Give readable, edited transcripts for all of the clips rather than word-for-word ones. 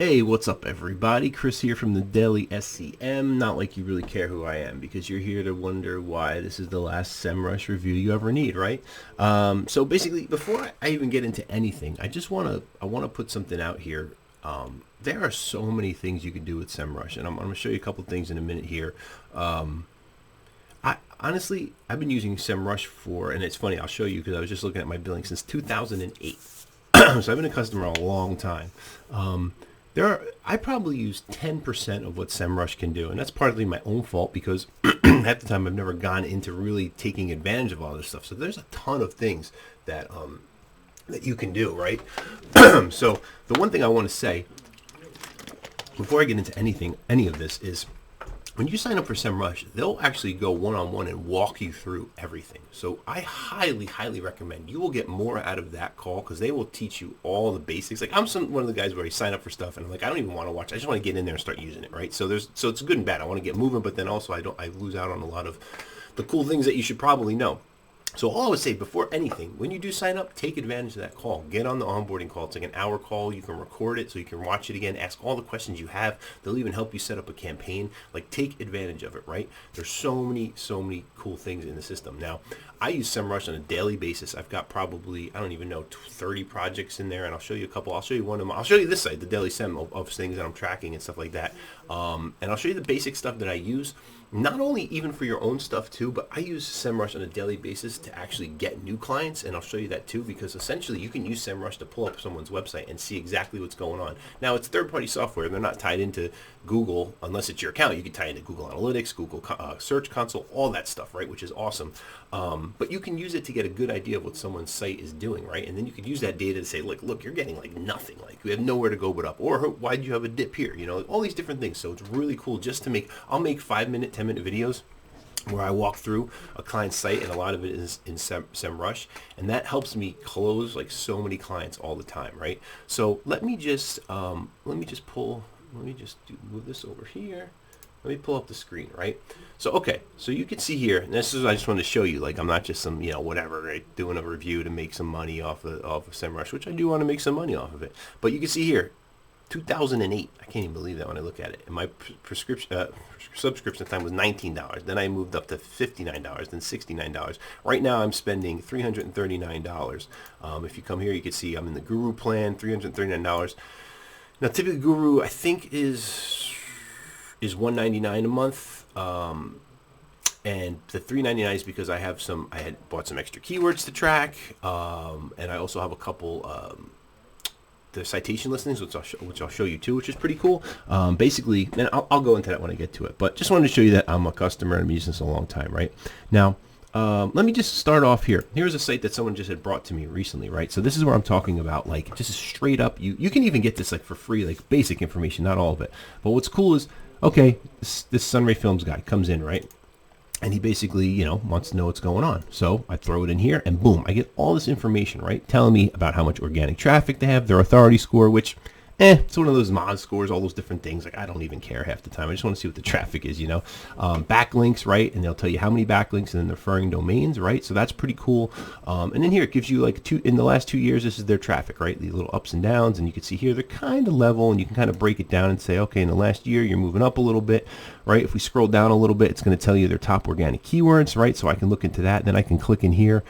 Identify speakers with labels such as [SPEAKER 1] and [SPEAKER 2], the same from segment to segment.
[SPEAKER 1] Hey, what's up, everybody? Chris here from the Daily SEM. Not like you really care who I am, because you're here to wonder why this is the last Semrush review you ever need, right? So basically, before I even get into anything, I want to put something out here. There are so many things you can do with Semrush, and I'm going to show you a couple things in a minute here. I've been using Semrush and it's funny, I'll show you because I was just looking at my billing since 2008. So I've been a customer a long time. I probably use 10% of what Semrush can do, and that's partly my own fault because at the time I've never gone into really taking advantage of all this stuff. So there's a ton of things that you can do, right? So the one thing I want to say before I get into any of this is, when you sign up for Semrush, they'll actually go one-on-one and walk you through everything. So I highly, highly recommend you will get more out of that call because they will teach you all the basics. Like I'm one of the guys where you sign up for stuff and I'm like, I don't even want to watch. I just want to get in there and start using it, right? So it's good and bad. I want to get moving, but then also I lose out on a lot of the cool things that you should probably know. So all I would say before anything, when you do sign up, take advantage of that call. Get on the onboarding call. It's like an hour call. You can record it so you can watch it again, ask all the questions you have. They'll even help you set up a campaign. Like, take advantage of it, right? There's so many cool things in the system. Now, I use Semrush on a daily basis. I've got probably, I don't even know, 30 projects in there, and I'll show you a couple. I'll show you one of them. I'll show you this site, the Daily SEM of things that I'm tracking and stuff like that. And I'll show you the basic stuff that I use. Not only even for your own stuff too, but I use Semrush on a daily basis to actually get new clients, and I'll show you that too, because essentially you can use Semrush to pull up someone's website and see exactly what's going on. Now, it's third-party software. They're not tied into Google unless it's your account. You can tie into Google Analytics, Google Search Console, all that stuff, right, which is awesome. But you can use it to get a good idea of what someone's site is doing, right? And then you can use that data to say, look, you're getting like nothing. Like, you have nowhere to go but up. Or why do you have a dip here? You know, all these different things. So it's really cool just to I'll make 5-minute, 10-minute videos where I walk through a client's site, and a lot of it is in Semrush, and that helps me close like so many clients all the time, right? So let me just move this over here. Let me pull up the screen, right? So, okay, so you can see here, and this is, I just wanted to show you, like, I'm not just some, whatever, right, doing a review to make some money off of Semrush, which I do want to make some money off of it. But you can see here, 2008, I can't even believe that when I look at it. And my subscription time was $19. Then I moved up to $59, then $69. Right now I'm spending $339. If you come here, you can see I'm in the Guru plan, $339. Now, typically Guru, I think, is $199 a month, and the $399 is because I had bought some extra keywords to track, and I also have a couple the citation listings, which I'll show you too, which is pretty cool. Basically, and I'll go into that when I get to it, but just wanted to show you that I'm a customer and I'm using this a long time, right? Now, let me just start off here. Here's a site that someone just had brought to me recently, right? So this is where I'm talking about, like, just straight up, you can even get this like for free, like basic information, not all of it. But what's cool is, okay, this Sunray Films guy comes in, right? And he basically, wants to know what's going on. So I throw it in here, and boom, I get all this information, right? Telling me about how much organic traffic they have, their authority score, which, it's one of those mod scores, all those different things. Like, I don't even care half the time. I just want to see what the traffic is, Backlinks, right? And they'll tell you how many backlinks and then the referring domains, right? So that's pretty cool. And then here it gives you like in the last 2 years, this is their traffic, right? The little ups and downs, and you can see here they're kind of level, and you can kind of break it down and say, okay, in the last year you're moving up a little bit, right? If we scroll down a little bit, it's going to tell you their top organic keywords, right? So I can look into that. Then I can click in here,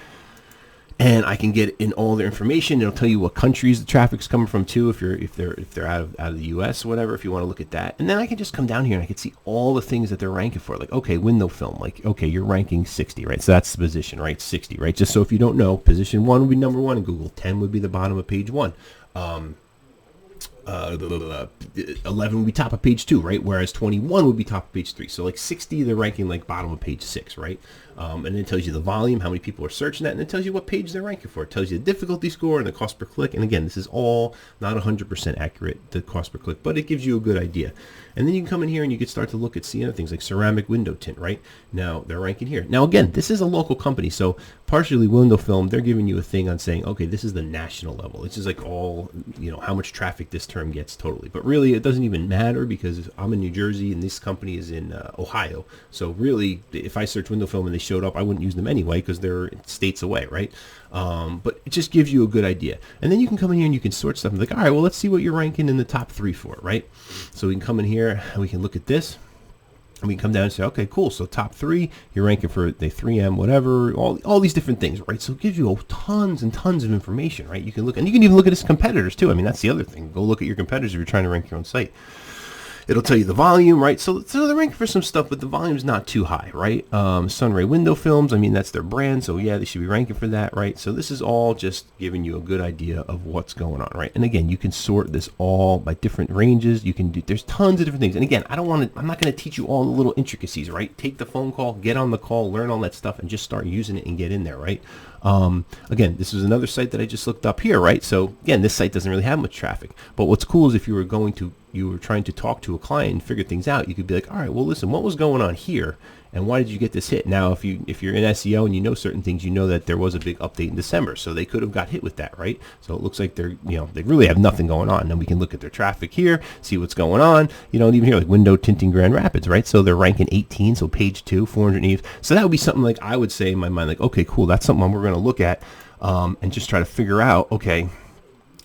[SPEAKER 1] and I can get in all their information. It'll tell you what countries the traffic's coming from too, if they're out of the U.S. or whatever, if you want to look at that. And then I can just come down here and I can see all the things that they're ranking for. Like, okay, window film. Like, okay, you're ranking 60, right? So that's the position, right? 60, right? Just so if you don't know, position 1 would be number 1 in Google. 10 would be the bottom of page 1. 11 would be top of page 2, right? Whereas 21 would be top of page 3. So like 60, they're ranking like bottom of page 6, right? And then it tells you the volume, how many people are searching that, and it tells you what page they're ranking for. It tells you the difficulty score and the cost per click. And again, this is all not 100% accurate, the cost per click, but it gives you a good idea. And then you can come in here and you can start to look at see other things like ceramic window tint, right? Now they're ranking here. Now again, this is a local company, so partially window film, they're giving you a thing on saying, okay, this is the national level. This is like all, how much traffic this term gets totally. But really, it doesn't even matter because I'm in New Jersey and this company is in Ohio. So really, if I search window film and they showed up, I wouldn't use them anyway because they're states away, right? But it just gives you a good idea. And then you can come in here and you can sort stuff and like, all right, well, let's see what you're ranking in the top 3 for, right? So we can come in here and we can look at this. And we come down and say, okay, cool. So top 3, you're ranking for the 3M, whatever, all these different things, right? So it gives you tons and tons of information, right? You can look, and you can even look at its competitors too. I mean, that's the other thing. Go look at your competitors if you're trying to rank your own site. It'll tell you the volume, right? So they're ranking for some stuff, but the volume's not too high, right? Sunray window films, I mean, that's their brand, so yeah, they should be ranking for that, right? So this is all just giving you a good idea of what's going on, right? And again, you can sort this all by different ranges. You can do, there's tons of different things. And again, I'm not going to teach you all the little intricacies, right? Take the phone call, get on the call, learn all that stuff, and just start using it and get in there, right? Again, this is another site that I just looked up here, right? So again, this site doesn't really have much traffic, but what's cool is if you were trying to talk to a client and figure things out, you could be like, all right, well, listen, what was going on here? And why did you get this hit? Now, if you're in SEO and you know certain things, you know that there was a big update in December, so they could have got hit with that, right? So it looks like they really have nothing going on. Then we can look at their traffic here, see what's going on. Even here, like window tinting Grand Rapids, right? So they're ranking 18, so page 2, 480. So that would be something like I would say in my mind, like, okay, cool, that's something we're going to look at and just try to figure out, okay,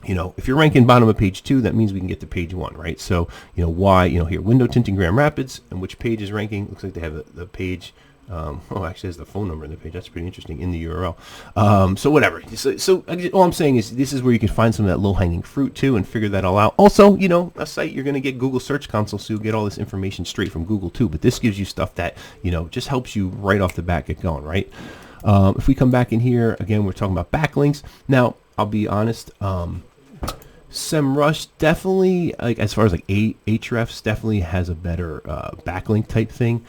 [SPEAKER 1] if you're ranking bottom of page 2, that means we can get to page 1, right? So, why, here, window tinting Grand Rapids, and which page is ranking. Looks like they have the page. Actually, has the phone number in the page. That's pretty interesting in the URL. So whatever. So all I'm saying is this is where you can find some of that low-hanging fruit too and figure that all out. Also, a site, you're going to get Google Search Console, so you'll get all this information straight from Google too. But this gives you stuff that, just helps you right off the bat get going, right? If we come back in here, again, we're talking about backlinks. Now, I'll be honest, Semrush definitely, like as far as like Ahrefs, definitely has a better backlink type thing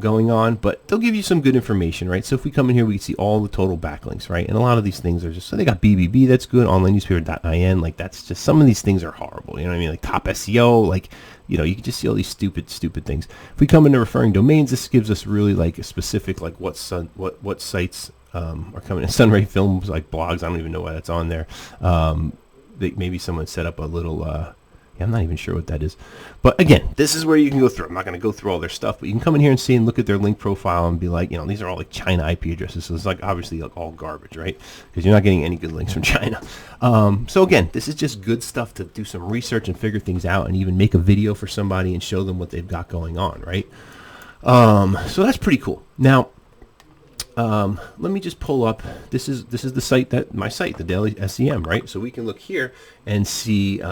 [SPEAKER 1] going on, but they'll give you some good information, right? So if we come in here, we can see all the total backlinks, right? And a lot of these things are just, so they got BBB, that's good, online newspaper.in, like that's just, some of these things are horrible, you know what I mean? Like top SEO, like, you can just see all these stupid things. If we come into referring domains, this gives us really like a specific, like what sites are coming in. Sunray Films, like blogs, I don't even know why that's on there. Maybe someone set up a little, I'm not even sure what that is. But again, this is where you can go through. I'm not going to go through all their stuff, but you can come in here and see and look at their link profile and be like, these are all like China IP addresses. So it's like obviously like all garbage, right? Because you're not getting any good links from China. So again, this is just good stuff to do some research and figure things out and even make a video for somebody and show them what they've got going on, right? So that's pretty cool. Now, let me just pull up, this is the site my site, the Daily SEM, right? So we can look here and see,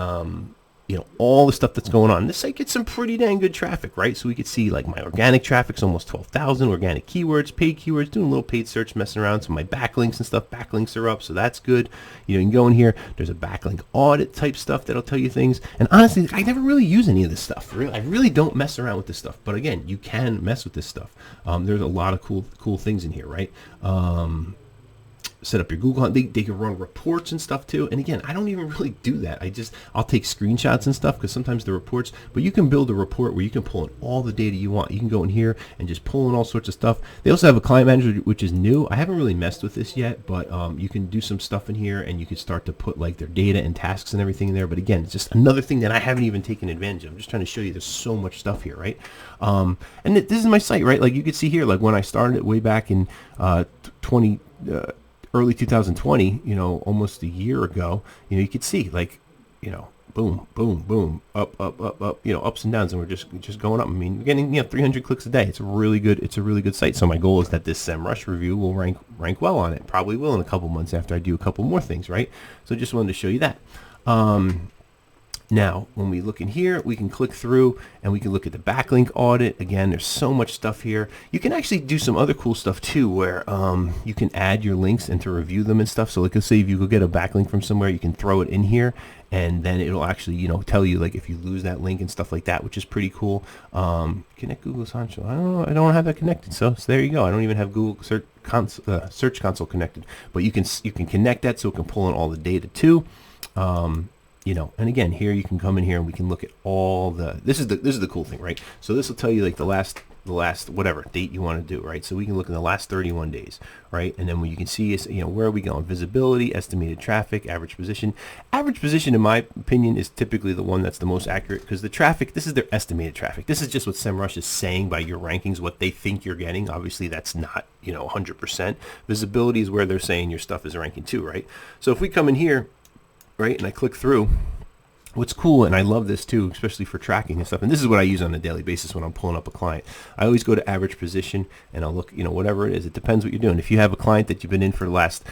[SPEAKER 1] all the stuff that's going on. This site gets some pretty dang good traffic, right? So we could see like my organic traffic's almost 12,000, organic keywords, paid keywords, doing a little paid search, messing around. So my backlinks and stuff, backlinks are up, so that's good. You can go in here, there's a backlink audit type stuff that'll tell you things. And honestly, I never really use any of this stuff. I really don't mess around with this stuff. But again, you can mess with this stuff. There's a lot of cool things in here, right? Set up your Google Hunt. They can run reports and stuff too. And again, I don't even really do that. I'll take screenshots and stuff because sometimes the reports, but you can build a report where you can pull in all the data you want. You can go in here and just pull in all sorts of stuff. They also have a client manager, which is new. I haven't really messed with this yet, but you can do some stuff in here and you can start to put like their data and tasks and everything in there. But again, it's just another thing that I haven't even taken advantage of. I'm just trying to show you there's so much stuff here, right? And this is my site, right? Like you can see here, like when I started it way back in early 2020, almost a year ago, you could see like, boom, boom, boom, up, ups and downs, and we're just going up. I mean, we're getting 300 clicks a day. It's a really good site. So my goal is that this Semrush review will rank well on it. Probably will in a couple months after I do a couple more things, right? So just wanted to show you that. Now, when we look in here, we can click through and we can look at the backlink audit. Again, there's so much stuff here. You can actually do some other cool stuff too, where you can add your links and to review them and stuff. So like, let's say if you go get a backlink from somewhere, you can throw it in here and then it'll actually, tell you like if you lose that link and stuff like that, which is pretty cool. Connect Google Search. I don't have that connected. So there you go. I don't even have Google Search Console connected, but you can connect that so it can pull in all the data too. And again, here you can come in here and we can look at all this is the cool thing, right? So this will tell you like the last last whatever date you want to do, right? So we can look in the last 31 days, right? And then what you can see is, where are we going? Visibility, estimated traffic, average position. Average position, in my opinion, is typically the one that's the most accurate, because the traffic, this is their estimated traffic. This is just what Semrush is saying by your rankings, what they think you're getting. Obviously, that's not, 100%. Visibility is where they're saying your stuff is ranking too, right? So if we come in here, right, and I click through, what's cool, and I love this too, especially for tracking and stuff, and this is what I use on a daily basis when I'm pulling up a client. I always go to average position, and I'll look, whatever it is. It depends what you're doing. If you have a client that you've been in for the last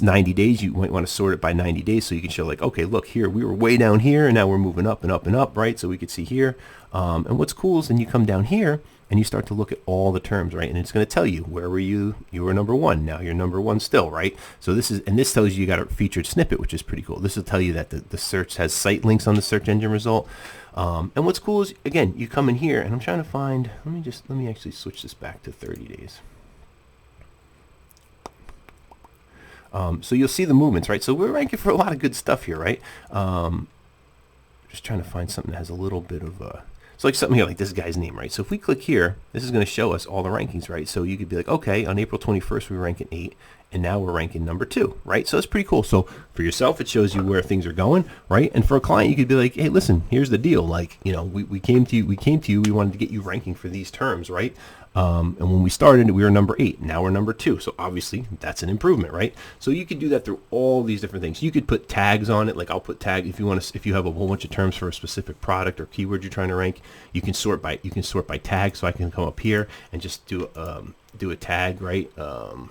[SPEAKER 1] 90 days, you might want to sort it by 90 days so you can show like, okay, look here, we were way down here, and now we're moving up and up and up, right? So we could see here. And what's cool is then you come down here, and you start to look at all the terms, right? And it's going to tell you, where were you? You were number one. Now you're number one still, right? So this tells you got a featured snippet, which is pretty cool. This will tell you that the search has site links on the search engine result. And what's cool is, again, you come in here, and I'm trying to find, let me actually switch this back to 30 days. So you'll see the movements, right? So we're ranking for a lot of good stuff here, right? Just trying to find something that has a little bit of it's like something here, like this guy's name, right? So if we click here, this is going to show us all the rankings, right? So you could be like, okay, on April 21st, we were ranking 8, and now we're ranking number 2, right? So it's pretty cool. So for yourself, it shows you where things are going, right? And for a client, you could be like, hey, listen, here's the deal. Like, we came to you, we wanted to get you ranking for these terms, right? And when we started, we were number 8. Now we're number 2. So obviously that's an improvement, right? So you could do that through all these different things. You could put tags on it. Like I'll put tag if you have a whole bunch of terms for a specific product or keyword you're trying to rank. You can sort by tag. So I can come up here and just do a tag, right? Or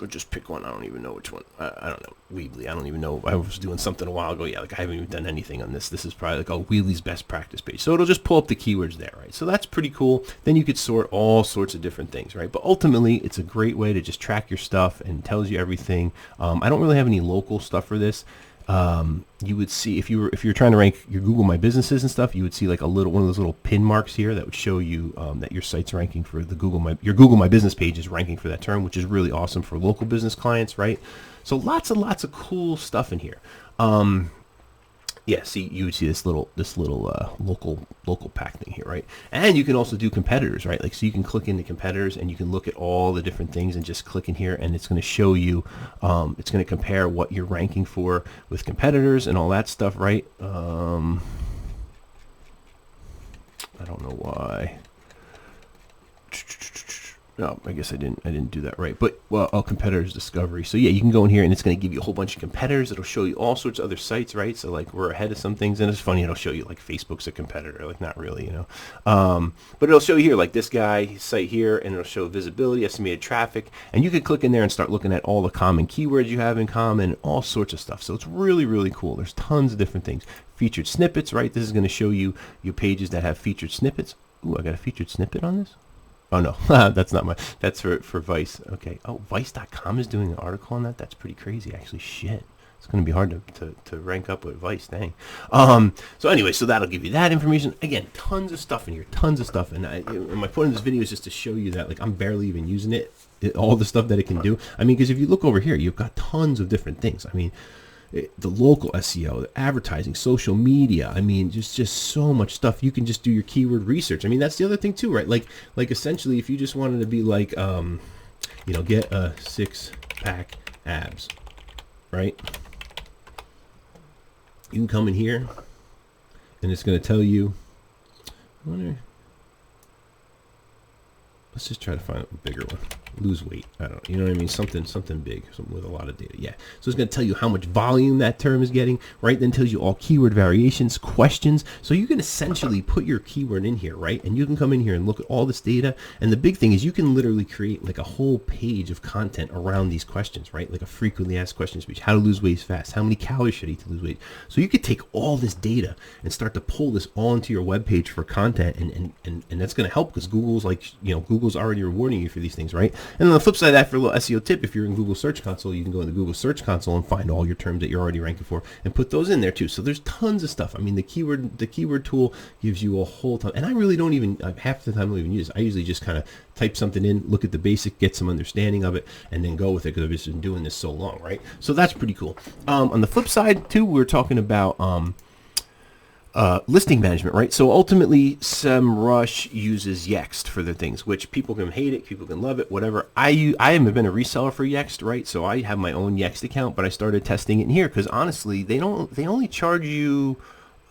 [SPEAKER 1] just pick one. I don't even know which one. I don't know. Weebly. I don't even know. I was doing something a while ago. Yeah, like I haven't even done anything on this. This is probably like Weebly's best practice page. So it'll just pull up the keywords there, right? So that's pretty cool. Then you could sort all sorts of different things, right? But ultimately, it's a great way to just track your stuff and tells you everything. I don't really have any local stuff for this. You would see if you're trying to rank your Google My Businesses and stuff, you would see like one of those little pin marks here that would show you that your site's ranking for your Google My Business page is ranking for that term, which is really awesome for local business clients, right? So lots of cool stuff in here. Yeah, see, you would see this little local pack thing here, right? And you can also do competitors, right? Like, so you can click into competitors and you can look at all the different things and just click in here, and it's going to show you, it's going to compare what you're ranking for with competitors and all that stuff, right? I don't know why. No, I guess I didn't do that right. But, well, competitors discovery. So yeah, you can go in here and it's going to give you a whole bunch of competitors. It'll show you all sorts of other sites, right? So like we're ahead of some things, and it's funny. It'll show you like Facebook's a competitor, like not really, but it'll show you here like this guy site here, and it'll show visibility, estimated traffic, and you could click in there and start looking at all the common keywords you have in common, all sorts of stuff. So it's really, really cool. There's tons of different things. Featured snippets, right? This is going to show you your pages that have featured snippets. Ooh, I got a featured snippet on this. Oh, no, that's not that's for Vice. Okay. Oh, Vice.com is doing an article on that. That's pretty crazy, actually. Shit. It's going to be hard to rank up with Vice, dang. So anyway, so that'll give you that information. Again, tons of stuff in here, tons of stuff. And my point in this video is just to show you that, like, I'm barely even using it, all the stuff that it can do. I mean, because if you look over here, you've got tons of different things. I mean, the local SEO, the advertising, social media. I mean, just so much stuff. You can just do your keyword research. I mean, that's the other thing too, right? Like essentially, if you just wanted to be like, get a 6-pack abs, right? You can come in here, and it's going to tell you. Let's just try to find a bigger one. Lose weight. I don't know. You know what I mean? Something big, something with a lot of data. Yeah. So it's going to tell you how much volume that term is getting, right? Then tells you all keyword variations, questions. So you can essentially put your keyword in here, right? And you can come in here and look at all this data. And the big thing is you can literally create like a whole page of content around these questions, right? Like a frequently asked questions page. How to lose weight fast? How many calories should I eat to lose weight? So you could take all this data and start to pull this all into your web page for content, and that's going to help because Google's like, Google's already rewarding you for these things, right? And on the flip side of that, for a little SEO tip, if you're in Google Search Console, you can go into Google Search Console and find all your terms that you're already ranking for and put those in there too. So there's tons of stuff. I mean, the keyword tool gives you a whole ton. And I really don't even, half the time I don't even use it. I usually just kind of type something in, look at the basic, get some understanding of it, and then go with it because I've just been doing this so long, right? So that's pretty cool. On the flip side too, we're talking about listing management, right? So ultimately, Semrush uses Yext for their things, which people can hate it, people can love it, whatever. I haven't been a reseller for Yext, right? So I have my own Yext account, but I started testing it in here because honestly, they only charge you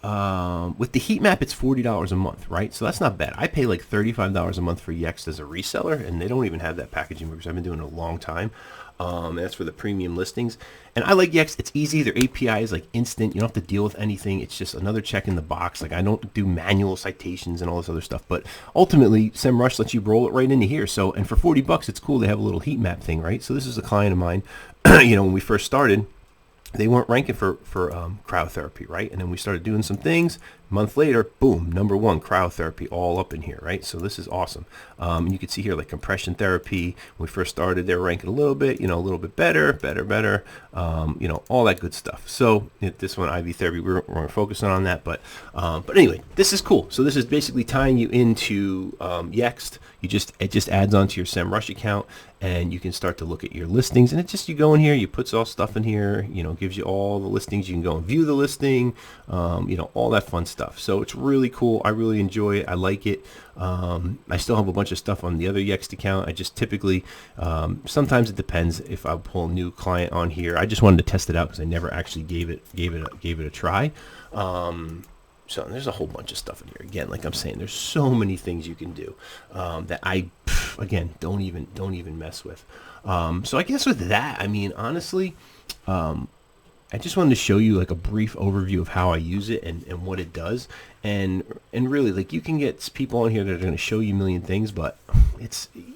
[SPEAKER 1] with the heat map. It's $40 a month, right? So that's not bad. I pay like $35 a month for Yext as a reseller, and they don't even have that packaging because I've been doing it a long time. That's for the premium listings. And I like Yext. It's easy. Their API is like instant. You don't have to deal with anything. It's just another check in the box. Like I don't do manual citations and all this other stuff. But ultimately, Semrush lets you roll it right into here. So, and for $40, it's cool. They have a little heat map thing, right? So this is a client of mine. When we first started, they weren't ranking for cryotherapy, right? And then we started doing some things. A month later, boom, #1 cryotherapy all up in here, right? So this is awesome. You can see here like compression therapy. When we first started, they were ranking a little bit, a little bit better, all that good stuff. So this one, IV therapy, we're focusing on that. But anyway, this is cool. So this is basically tying you into Yext. It just adds onto your Semrush account, and you can start to look at your listings. And it's just you go in here, you put all stuff in here, gives you all the listings. You can go and view the listing, all that fun stuff. So it's really cool. I really enjoy it. I like it. I still have a bunch of stuff on the other Yext account. I just typically, sometimes it depends if I pull a new client on here. I just wanted to test it out because I never actually gave it a try. So there's a whole bunch of stuff in here. Again, like I'm saying, there's so many things you can do that I, again, don't even mess with. So I guess with that, I mean, honestly, I just wanted to show you like a brief overview of how I use it and what it does. And really, like, you can get people on here that are going to show you a million things, but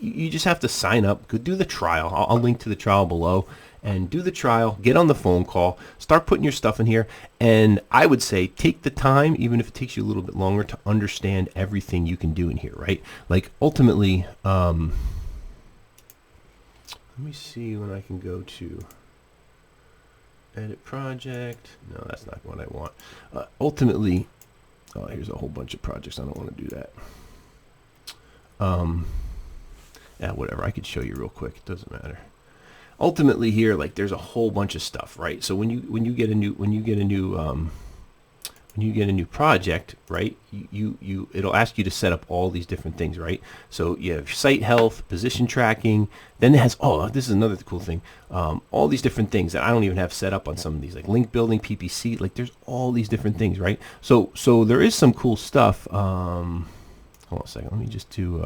[SPEAKER 1] you just have to sign up, go do the trial. I'll link to the trial below. And do the trial, get on the phone call, start putting your stuff in here. And I would say take the time, even if it takes you a little bit longer, to understand everything you can do in here, right? Like ultimately, let me see when I can go to edit project. No, that's not what I want. Ultimately, here's a whole bunch of projects. I don't want to do that. Yeah, whatever. I could show you real quick. It doesn't matter. Ultimately here, like, there's a whole bunch of stuff, right? So when you get a new project, right, it'll ask you to set up all these different things, right? So you have site health, position tracking, then it has, this is another cool thing, all these different things that I don't even have set up on some of these, like link building, PPC, like there's all these different things, right? So there is some cool stuff. Hold on a second, let me just do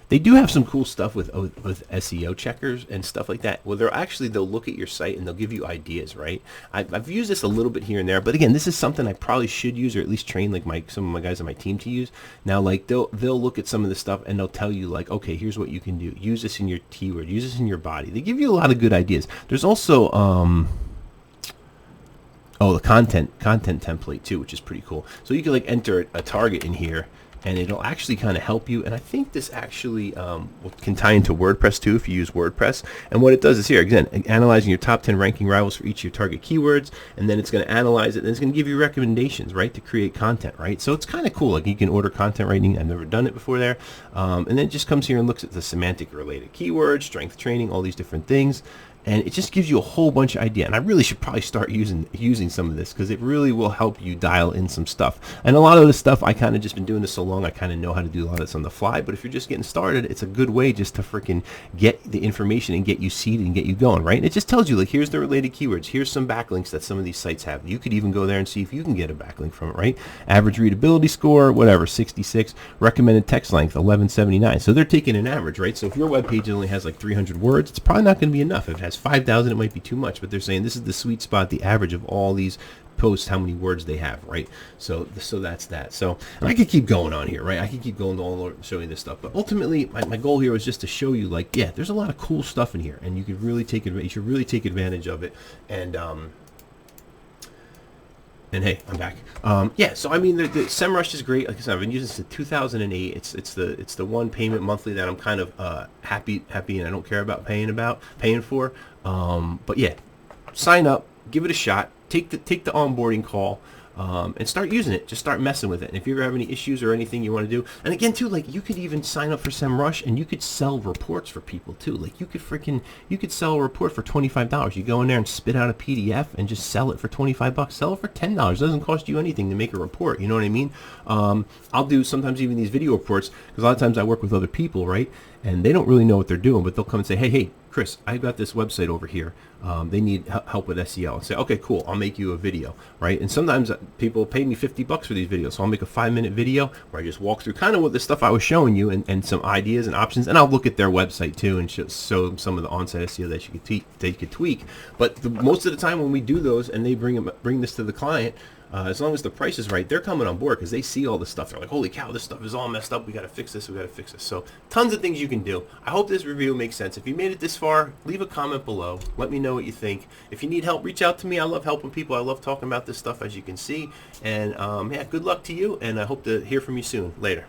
[SPEAKER 1] they do have some cool stuff with SEO checkers and stuff like that. Well, they'll look at your site and they'll give you ideas, right? I've used this a little bit here and there, but again, this is something I probably should use, or at least train like some of my guys on my team to use. Now, like they'll look at some of this stuff and they'll tell you like, okay, here's what you can do. Use this in your keyword. Use this in your body. They give you a lot of good ideas. There's also the content template too, which is pretty cool. So you can like enter a target in here, and it'll actually kind of help you. And I think this actually can tie into WordPress too if you use WordPress. And what it does is here, again, analyzing your top 10 ranking rivals for each of your target keywords, and then it's going to analyze it, and it's going to give you recommendations, right, to create content, right? So it's kind of cool. Like you can order content writing. I've never done it before there. And then it just comes here and looks at the semantic related keywords, strength training, all these different things. And it just gives you a whole bunch of idea. And I really should probably start using some of this because it really will help you dial in some stuff. And a lot of this stuff, I kind of just been doing this so long, I kind of know how to do a lot of this on the fly. But if you're just getting started, it's a good way just to freaking get the information and get you seeded and get you going, right? And it just tells you, like, here's the related keywords. Here's some backlinks that some of these sites have. You could even go there and see if you can get a backlink from it, right? Average readability score, whatever, 66. Recommended text length, 1179. So they're taking an average, right? So if your web page only has like 300 words, it's probably not going to be enough. If it has 5,000, it might be too much, but they're saying this is the sweet spot, the average of all these posts, how many words they have, right? So that's that. So, and I could keep going on here, right? I could keep going all over showing this stuff, but ultimately my goal here was just to show you, like, yeah, there's a lot of cool stuff in here, and you could really take advantage. You should really take advantage of it. And hey, I'm back. Yeah, so I mean, the Semrush is great. Like I said, I've been using this since 2008. It's the one payment monthly that I'm kind of happy, and I don't care about paying for. But yeah, sign up, give it a shot, take the onboarding call. and start using it. Just start messing with it. And if you ever have any issues or anything you want to do, and again too, like you could even sign up for Semrush and you could sell reports for people too. Like you could sell a report for $25. You go in there and spit out a PDF and just sell it for $25. Sell it for $10. It doesn't cost you anything to make a report. You know what I mean? I'll do sometimes even these video reports because a lot of times I work with other people, right? And they don't really know what they're doing, but they'll come and say, hey, Chris, I've got this website over here. They need help with SEO. And say, okay, cool, I'll make you a video, right? And sometimes people pay me $50 for these videos. So I'll make a 5-minute video where I just walk through kind of what the stuff I was showing you and some ideas and options. And I'll look at their website too and show some of the on-site SEO that you could tweak. But most of the time when we do those and they bring this to the client, as long as the price is right, they're coming on board because they see all this stuff. They're like, holy cow, this stuff is all messed up. We got to fix this. We got to fix this. So tons of things you can do. I hope this review makes sense. If you made it this far, leave a comment below. Let me know what you think. If you need help, reach out to me. I love helping people. I love talking about this stuff, as you can see. And yeah, good luck to you. And I hope to hear from you soon. Later.